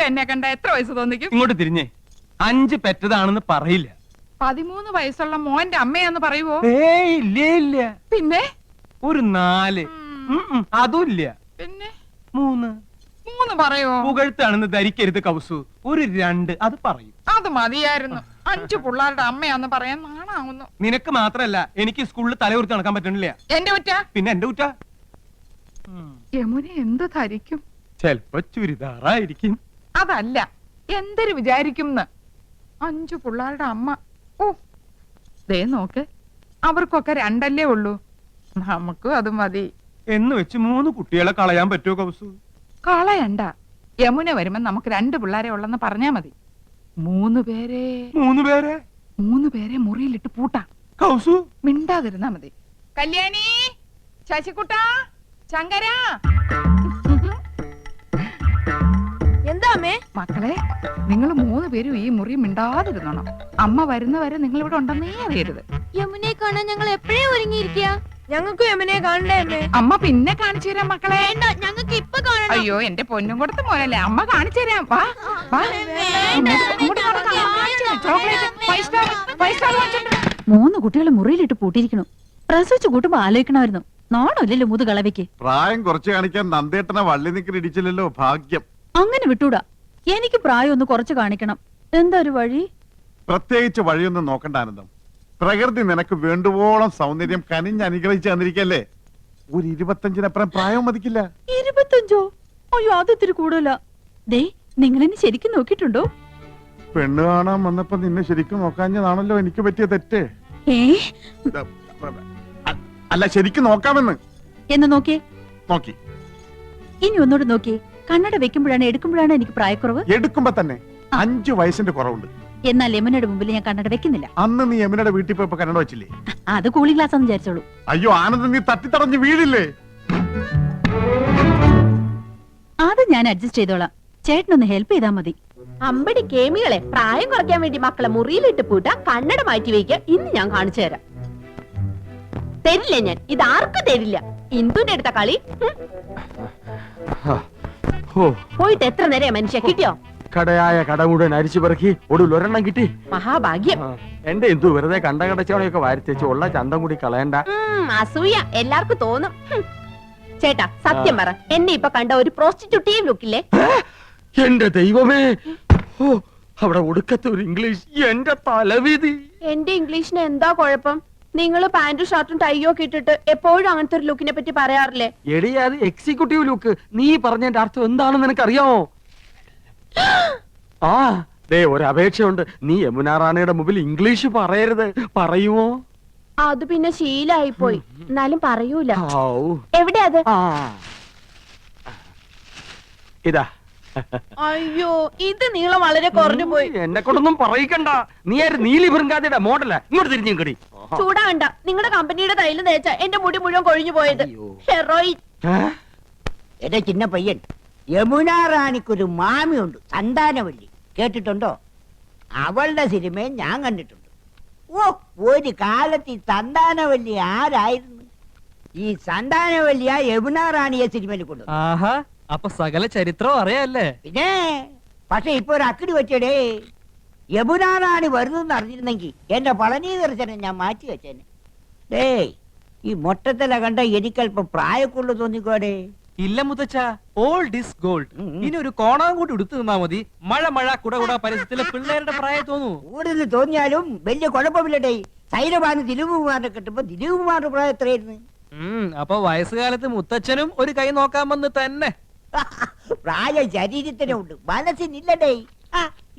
ഇപ്പൊ എന്നെ കണ്ട എത്ര വയസ്സ് തോന്നിക്കും? ഇങ്ങോട്ട് തിരിഞ്ഞേ. 5 പെറ്റതാണെന്ന് പറയില്ല. 13 വയസ്സുള്ള മോന്റെ അമ്മയാന്ന് പറയുവോ? ഏയ് ഇല്ല. പിന്നെ ഒരു 4. അതുമില്ല. പിന്നെ 3 പറയോ? പുകഴ്ത്താണെന്ന് ധരിക്കരുത് കൗസു. ഒരു 2 അത് പറയും. അത് മതിയായിരുന്നു. 5 പിള്ളേരുടെ അമ്മയാന്ന് പറയാൻ നാണാവുന്നു. നിനക്ക് മാത്രല്ല, എനിക്ക് സ്കൂളിൽ തലകുറിച്ച് നടക്കാൻ പറ്റണില്ല. എന്റെ കുറ്റ? പിന്നെ എന്റെ കുറ്റ. യമുന എന്ത് ധരിക്കും? ചെലപ്പോ ചുരിദാറായിരിക്കും. അതല്ല, എന്തൊരു വിചാരിക്കും? 5 പിള്ളേരുടെ അമ്മ. ഓ ദേ നോക്ക്, അവർക്കൊക്കെ 2 ഉള്ളൂ. നമുക്കും അത് മതി എന്ന് വെച്ച് 3 കുട്ടികളെ കളയാൻ പറ്റുമോ കൗസു? കളയണ്ട. യമുന വരുമ്പോ നമുക്ക് 2 പിള്ളേരെ ഉള്ളെന്ന് പറഞ്ഞാ മതി. 3 പേരെ മുറിയിലിട്ട് പൂട്ടാം. കൗസു മിണ്ടാതിരുന്നാ മതി. കല്യാണി, ശശികുട്ട, ശങ്കര. എന്താ അമ്മേ? മക്കളെ, നിങ്ങൾ 3 പേരും ഈ മുറി മിണ്ടാതിരുന്നോണം. അമ്മ വരുന്നവരെ നിങ്ങൾ ഇവിടെ ഉണ്ടെന്നേ അറിയരുത്. യമുനെ കാണാൻ ഞങ്ങൾ എപ്പോഴേ ഒരുങ്ങിയിരിക്കുക. ഞങ്ങൾക്ക് യമുനെ കാണണ്ടേ അമ്മേ? അമ്മ പിന്നെ കാണിച്ചു തരാം മക്കളെ. ഞങ്ങൾക്ക് ഇപ്പൊ കാണണം. അയ്യോ, എന്റെ പൊന്നും കൊടുത്ത മോനല്ലേ, അമ്മ കാണിച്ചു തരാം. വാ വാ, അങ്ങോട്ട് നടക്കാം. ചോക്ലേറ്റ് 5 സ്റ്റാർ വാങ്ങിച്ചിട്ടുണ്ട്. 3 കുട്ടികളെ മുറിയിലിട്ട് പൂട്ടിയിരിക്കണു. പ്രസവിച്ചു കൂട്ടുമ്പോ ആലോചിക്കണമായിരുന്നു. നാണമില്ലല്ലോ മുതുകളവയ്ക്ക്. പ്രായം കുറച്ച് കാണിക്കാൻ നന്ദേട്ടനെ വള്ളി നിക്കൽ ഇടിച്ചില്ലല്ലോ, ഭാഗ്യം. അങ്ങനെ വിട്ടൂടാ. എനിക്ക് പ്രായം ഒന്ന് കുറച്ച് കാണിക്കണം. എന്താ ഒരു വഴി? പ്രത്യേകിച്ച് വഴിയൊന്നും നോക്കണ്ട ആനന്ദം. പ്രകൃതി നിനക്ക് വേണ്ടുവോളം സൗന്ദര്യം കനിഞ്ഞ് അനുഗ്രഹിച്ചു തന്നിരിക്കല്ലേ. ഒരു 25-നപ്പുറം പ്രായം മതിക്കില്ല. 25? അയ്യോ, അത് ഇത്തിരി കൂടുതലാ. ദേ, നിങ്ങൾ എന്നെ ശരിക്കും നോക്കിയിട്ടുണ്ടോ? പെണ്ണ് കാണാൻ വന്നപ്പോ നിന്നെ ശരിക്കും നോക്കാഞ്ഞതാണല്ലോ എനിക്ക് പറ്റിയ തെറ്റ്. അല്ല, ശരിക്കും നോക്കാമെന്ന്. എന്ന് നോക്കിയേ. നോക്കി. ഇനി ഒന്നോട് നോക്കിയേ. കണ്ണട വെക്കുമ്പോഴാണ് എടുക്കുമ്പോഴാണ് എനിക്ക് പ്രായക്കുറവ്? എടുക്കുമ്പോ തന്നെ 5 വയസ്സിന്റെ കുറവുണ്ട്. എന്നാൽ യമുനയുടെ മുമ്പിൽ ഞാൻ കണ്ണട വെക്കുന്നില്ല. അന്ന് നീ യമുനയുടെ വീട്ടിൽ പോയപ്പോ കന്നഡ വെച്ചില്ലേ? അത് കൂളിംഗ് ഗ്ലാസ് എന്ന് വിചാരിച്ചോളൂ. അയ്യോ ആനന്ദം, നീ തട്ടിത്തടഞ്ഞ് വീഴില്ലേ? അത് ഞാൻ അഡ്ജസ്റ്റ് ചെയ്തോളാം. ചേട്ടനൊന്ന് ഹെൽപ്പ് ചെയ്താൽ മതി. അമ്പടി കേമികളെ, പ്രായം കുറയ്ക്കാൻ വേണ്ടി മക്കളെ മുറിയിലിട്ട് പൂട്ടാ, കണ്ണട മാറ്റി വയ്ക്കുക. ഇന്ന് ഞാൻ കാണിച്ചു തരാം. തരില്ല ഞാൻ, ഇത് ആർക്കും തരില്ല. ഇന്ദുന്റെ അടുത്ത കളി. പോയിട്ട് എത്ര നേരം മനുഷ്യ കിട്ടിയോ? കടയായ കട മുഴുവൻ അരിച്ചു പെറുക്കി ഒടുവിൽ ഒരെണ്ണം കിട്ടി. മഹാഭാഗ്യം. എന്റെ എന്തു വെറുതെ കണ്ട കടച്ചോടെയൊക്കെ വാരിത്തേച്ച് ഉള്ള ചന്തം കൂടി കളയണ്ട. അസൂയ എല്ലാവർക്കും തോന്നും. ചേട്ടാ സത്യം പറ, എന്നെ ഇപ്പൊ കണ്ട ഒരു പ്രോസ്റ്റിറ്റ്യൂട്ടീവ് ലുക്കില്ലേ? എന്റെ ദൈവമേ, ഓ അവിടെ ഒടുക്കത്തെ ഒരു ഇംഗ്ലീഷ്. എന്റെ തലവിധി. എന്റെ ഇംഗ്ലീഷിന് എന്താ കുഴപ്പം? നിങ്ങൾ പാന്റും ഷർട്ടും ടൈയോ ഒക്കെ ഇട്ടിട്ട് എപ്പോഴും അങ്ങനത്തെ ഒരു ലുക്കിനെ പറ്റി പറയാറില്ലേ? എടി, അത് എക്സിക്യൂട്ടീവ് ലുക്ക്. നീ പറഞ്ഞതിന്റെ അർത്ഥം എന്താണെന്ന് നിനക്കറിയാമോ? ആ ദേ, ഒരു അപേക്ഷയുണ്ട്. നീ യമുന റാണിയുടെ മുമ്പിൽ ഇംഗ്ലീഷ് പറയരുത്. പറയുമോ? അത് പിന്നെ ശീലായി പോയി. എന്നാലും പറയൂല. എവിടെ അത്? ഇതാ. അയ്യോ, ഇത് നീളം വളരെ കുറഞ്ഞു പോയി. എന്നെ കൊണ്ടൊന്നും പറയിക്കണ്ട. നീ ആര്? നീലി ബൃങ്കാതിയുടെ മോഡല. ഇങ്ങോട്ട് തിരിഞ്ഞു കടി. ചൂടാണ്ട. നിങ്ങളുടെ കമ്പനിയുടെ തൈല് തേച്ച എന്റെ മുടി മുഴുവൻ കൊഴിഞ്ഞു പോയത്. ഹെറോയിൻ. എന്റെ ചിന്ന പയ്യൻ, യമുന റാണിക്കൊരു മാമിയുണ്ട്, സന്താനവല്ലി. കേട്ടിട്ടുണ്ടോ? അവളുടെ സിനിമയും ഞാൻ കണ്ടിട്ടുണ്ട്. ഓ, ഒരു കാലത്ത് ഈ സന്താനവല്ലി ആരായിരുന്നു? ഈ സന്താനവല്ലിയ യമുന റാണിയെ സിനിമയിൽ കൊണ്ടു. അപ്പൊ സകല ചരിത്രം അറിയാല്ലേ? പിന്നെ പക്ഷെ ഇപ്പൊ ഒരു അക്കിടി വെച്ചടേ. യമുന റാണി വരുന്നെന്ന് അറിഞ്ഞിരുന്നെങ്കിൽ എന്റെ പളനി ദർശനം ഞാൻ മാറ്റി വെച്ചേനെ. ഡേയ്, ഈ മൊട്ടത്തില കണ്ട എനിക്കല്പം പ്രായക്കുള്ളു തോന്നിക്കോടേ. ഇല്ല മുത്തച്ഛ, ഓൾഡ് ഈസ് ഗോൾഡ്. ഇനി ഒരു കോണാൻ കൂടി ഉടുത്തു നിന്നാ മതി. മഴ കുട പരിസരത്തിലെ പിള്ളേരുടെ പ്രായം തോന്നൂ. കൂടുതൽ തോന്നിയാലും വലിയ കുഴപ്പമില്ലടേ. സൈരഭാന് ദിലീപ് കുമാറിനെ കിട്ടുമ്പോ ദിലീപ് കുമാറിന്റെ പ്രായം എത്രയായിരുന്നു? അപ്പൊ വയസ്സുകാലത്ത് മുത്തച്ഛനും ഒരു കൈ നോക്കാൻ വന്ന് തന്നെ. പ്രായം ശരീരത്തിനുണ്ട്, മനസ്സിനില്ലടേ.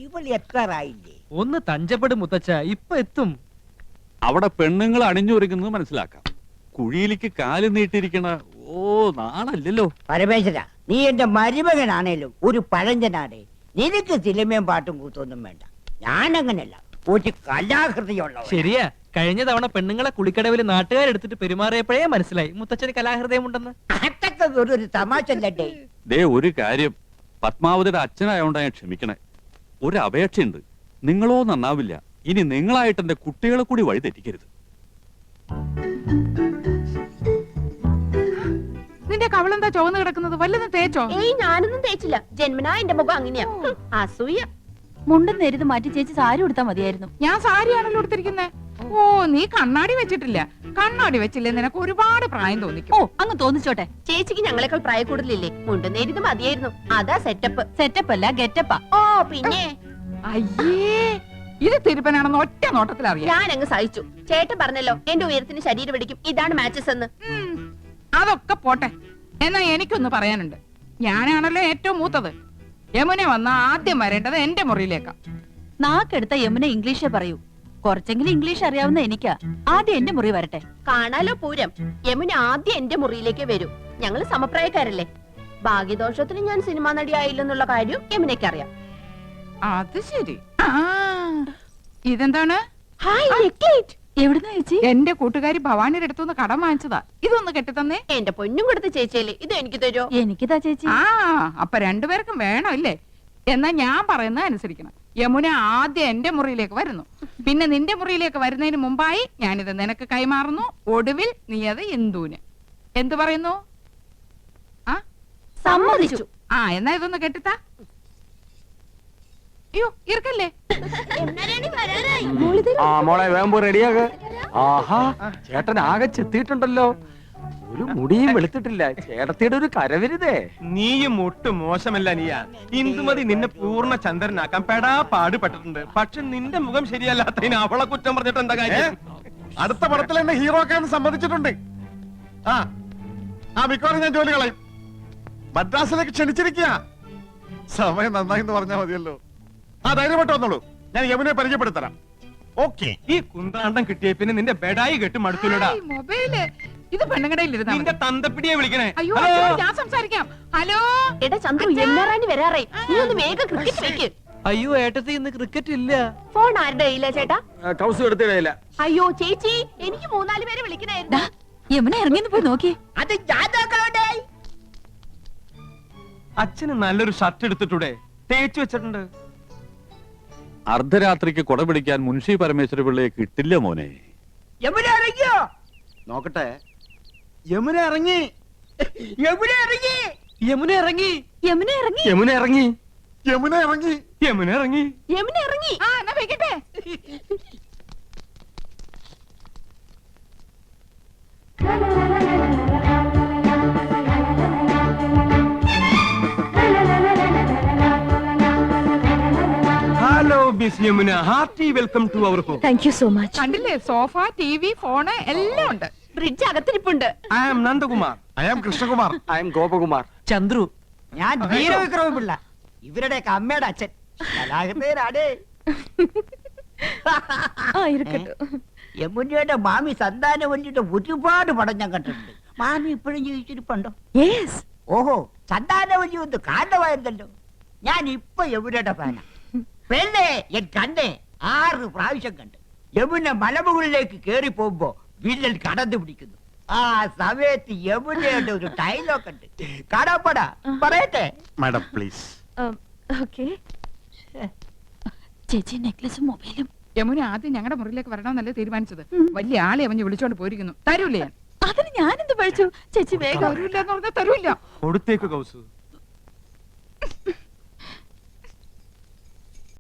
ഇവൾ എത്രയില്ലേ? ഒന്ന് തഞ്ചപ്പെടും മുത്തച്ഛ, ഇപ്പൊ എത്തും. അവിടെ പെണ്ണുങ്ങൾ അണിഞ്ഞൊരുക്കുന്നത് മനസ്സിലാക്കാം. കുഴിയിലേക്ക് കാല് നീട്ടിരിക്കണ നാണല്ലോ. പരമേശ്വര, നീ എന്റെ മരുമകനാണേലും ഒരു പഴഞ്ചനാടേ. നിനക്ക് സിനിമയും പാട്ടും കൂത്തൊന്നും വേണ്ട. ഞാനങ്ങനല്ല, ഒരു കലാഹൃദയമുള്ള. ശരിയാ, കഴിഞ്ഞ തവണ പെണ്ണുങ്ങളെ കുളിക്കടവിൽ നാട്ടുകാരെടുത്തിട്ട് പെരുമാറിയപ്പോഴേ മനസ്സിലായി മുത്തച്ഛന് കലാഹൃദയം ഉണ്ടെന്ന്. അതൊക്കെ ഒരു തമാശ അല്ലടേ. ദേ, ഒരു കാര്യം, പത്മാവതിയുടെ അച്ഛനായോണ്ടാ ഞാൻ ക്ഷമിക്കണേ. ഒരു അപേക്ഷയുണ്ട്. നിങ്ങളോ നന്നാവില്ല. ഇനി നിങ്ങളായിട്ട് എന്റെ കുട്ടികളെ കൂടി വഴി തെറ്റിക്കരുത്. നിന്റെ കവളെന്താ ചുവന്ന് കിടക്കുന്നത്? വല്ലതും തേച്ചോ? ഏയ് ഞാനൊന്നും തേച്ചില്ല. ജന്മനാ എന്റെ മുഖം അങ്ങനെയാ. അസൂയ. മുണ്ടും നേരിത് മാറ്റി ചേച്ചി സാരി ഉടുത്താ മതിയായിരുന്നു. ഞാൻ സാരിയാണല്ലോ എടുത്തിരിക്കുന്നത്. ഓ, നീ കണ്ണാടി വെച്ചിട്ടില്ല. കണ്ണാടി വെച്ചില്ലേ നിനക്ക് ഒരുപാട് പ്രായം തോന്നിക്കും. ഓ അങ്ങ് തോന്നിച്ചോട്ടെ. ചേച്ചിക്ക് ഞങ്ങളെക്കാൾ പ്രായ കൂടുതലില്ലേ? മുണ്ടും നേരിത് മതിയായിരുന്നു. അതാ സെറ്റപ്പ്. സെറ്റപ്പ് അല്ല ഗെറ്റപ്പാ. ഓ പിന്നെ അയ്യേ, ഇത് തിരുപ്പനാണെന്ന് ഒറ്റ നോട്ടത്തിൽ അറിയാം. ഞാൻ അങ്ങ് സഹിച്ചു. ചേട്ടൻ പറഞ്ഞല്ലോ എന്റെ ഉയരത്തിന് ശരീരം പിടിക്കും, ഇതാണ് മാച്ചസ് എന്ന്. അതൊക്കെ പോട്ടെ. എന്നാ എനിക്കൊന്ന് പറയാനുണ്ട്. ഞാനാണല്ലോ ഏറ്റവും മൂത്തത്. യമുന വന്ന ആദ്യം വരേണ്ടത് എന്റെ മുറിയിലേക്കാ. നാക്കെടുത്ത യമുന ഇംഗ്ലീഷേ പറയൂ. കുറച്ചെങ്കിലും ഇംഗ്ലീഷ് അറിയാവുന്ന എനിക്കാ. ആദ്യം എന്റെ മുറി വരട്ടെ. കാണാലോ പൂരം. യമുന ആദ്യം എന്റെ മുറിയിലേക്ക് വരൂ. ഞങ്ങള് സമപ്രായക്കാരല്ലേ. ഭാഗ്യദോഷത്തിന് ഞാൻ സിനിമാ നടിയായില്ലെന്നുള്ള കാര്യം യമുനയ്ക്ക് അറിയാം. അത് ശരി. ആ, ഇതെന്താണ്? ഹായ് നെക്ലേറ്റ്. എവിടുന്ന ചേച്ചി? എന്റെ കൂട്ടുകാരി ഭവാനിയുടെ അടുത്തുനിന്ന് കടം വാങ്ങിച്ചതാ. ഇതൊന്ന് കെട്ടിത്തന്നേ. എന്റെ പൊന്നും കൊടുത്ത ചേച്ചിയല്ലേ, ഇത് എനിക്ക് തരുമോ? എനിക്കിതാ ചേച്ചി. ആ, അപ്പൊ രണ്ടുപേർക്കും വേണം അല്ലേ? എന്നാ ഞാൻ പറയുന്നത് അനുസരിക്കണം. യമുന ആദ്യം എന്റെ മുറിയിലേക്ക് വരുന്നു. പിന്നെ നിന്റെ മുറിയിലേക്ക് വരുന്നതിന് മുമ്പായി ഞാനിത് നിനക്ക് കൈമാറുന്നു. ഒടുവിൽ നീ അത് ഇന്ദുവിന്. എന്തു പറയുന്നു? ആ, സമ്മതിച്ചു. ആ, എന്നാ ഇതൊന്ന് കെട്ടിത്താ. അയ്യോ, ഇറക്കല്ലേ. ആ മോളെ വേമ്പോ റെഡിയാക. ആഹാ ചേട്ടൻ ആകെ ചെത്തിയിട്ടുണ്ടല്ലോ. ഒരു മുടിയും വെളുത്തിട്ടില്ല. ചേട്ടത്തിയുടെ ഒരു കരവരുതേ. നീയും ഒട്ടും മോശമല്ല നീയാ. ഇന്ദുമതി നിന്നെ പൂർണ്ണ ചന്ദ്രനാക്കാൻ പെടാ പാടുപെട്ടിട്ടുണ്ട്. പക്ഷെ നിന്റെ മുഖം ശരിയല്ലാത്തതിന് അവളെ കുറ്റം പറഞ്ഞിട്ട് എന്താ കാര്യം? അടുത്ത പടത്തിൽ എന്നെ ഹീറോ ആക്കാൻ സമ്മതിച്ചിട്ടുണ്ട്. മിക്കവാറും ഞാൻ ജോലി കളയും. മദ്രാസിലേക്ക് ക്ഷണിച്ചിരിക്കുക. സമയം നന്നായി എന്ന് പറഞ്ഞാൽ മതിയല്ലോ. ധൈര്യമായിട്ട് വന്നോളൂ. ഞാൻ യമുനെ പരിചയപ്പെടുത്തരാം. ഓക്കെ. ഈ കുന്താണ്ടം കിട്ടിയ പിന്നെ നിന്റെ ബെഡായി കെട്ട് മടുത്തുള്ളടാ. മൊബൈല് ഇത് പെണ്ണുകടയിൽ ഇരുന്നാ നിന്റെ തന്തപ്പിടിയെ വിളിക്കണേ. അയ്യോ, ഹലോ. അയ്യോ, ഞാൻ സംസാരിക്കാം. ഹലോ എടാ ചന്ദ്രു, എന്നാറാണി വരാറേ. നീ ഒന്ന് വേഗം ക്രിക്കറ്റ് വെക്ക്. അയ്യോ ഏട്ടത്തി ഇന്ന് ക്രിക്കറ്റ് ഇല്ല. ഫോൺ ആരുടെ കയ്യിലാ ചേട്ടാ? കൗസ് എടുത്തിടയില്ല. അയ്യോ ചേച്ചി, എനിക്ക് 3-4 പേരെ വിളിക്കണായിരുന്നു. യമുന ഇറങ്ങിന്ന് പോയി നോക്കി. അത് ഞാൻ നോക്കാവണ്ടേ? അച്ഛന് നല്ലൊരു ഷർട്ട് എടുത്തിട്ടൂടെ? തേച്ചു വെച്ചിട്ടുണ്ട്. അർദ്ധരാത്രിക്ക് കുട പിടിക്കാൻ മുൻഷി പരമേശ്വര പിള്ളയെ കിട്ടില്ല മോനെ. യമുന ഇറങ്ങിയോ? നോക്കട്ടെ. യമുന ഇറങ്ങി. യമുന ഇറങ്ങി. യമുന ഇറങ്ങി. യമുന ഇറങ്ങി. യമുന ഇറങ്ങി. യമുന ഇറങ്ങി. യമുന ഇറങ്ങി. യമുന ഇറങ്ങി. ആ, എന്നാ വെക്കട്ടെ. Hello miss Yamuna, hearty welcome to our home. Thank you so much. കണ്ടില്ലേ, സോഫ, ടിവി, ഫോണ് എല്ലാം ഉണ്ട്. ബ്രിഡ്ജ് അകത്തിരിപ്പുണ്ട്. I am Nandakumar. I am Krishnakumar. I am Gopakumar. Chandru. ഞാൻ വീരവിക്രമ പിള്ള, ഇവരുടെയൊക്കെ അമ്മയുടെ അച്ഛൻ. കലാകൃതനാടേ. യമുനയുടെ മാമി സന്താനവല്ലിയുടെ ഒരുപാട് പടം ഞാൻ കണ്ടിട്ടുണ്ട്. മാമി ഇപ്പോഴും ജീവിച്ചിരിപ്പുണ്ടോ? യെസ്. ഓഹോ, സന്താനവല്ലി ഒന്ന് കാരണമായിരുന്നല്ലോ. ഞാൻ ഇപ്പൊ യമുനയുടെ ഫാന. പെണ്ണേ, എൻ കണ്ണേ 6 പ്രാവശ്യം കണ്ട്. യമുന മലമുകളിലേക്ക് കേറി പോകുമ്പോ വില്ലൻ കടന്നു പിടിക്കുന്നു. ആ സമയത്ത് യമുനയുടെ ഒരു ഡയലോഗ് ഉണ്ട്. കടപ്പട പറയട്ടെ. Madam please. ഓക്കേ. ചേച്ചി നെക്ലസും മൊബൈലും. യമുന ആദ്യം ഞങ്ങളുടെ മുറിയിലേക്ക് വരണമെന്നല്ലേ തീരുമാനിച്ചത്. വലിയ ആളെ അവന് വിളിച്ചോണ്ട് പോയിരിക്കുന്നു. തരൂലേ ഞാൻ? അതിന് ഞാൻ എന്ത് പഴിച്ചു? ചേച്ചി വേഗം. തരൂല്ല എന്ന് പറഞ്ഞാൽ തരൂല്ല. കൊടുത്തേക്ക് കൗസു.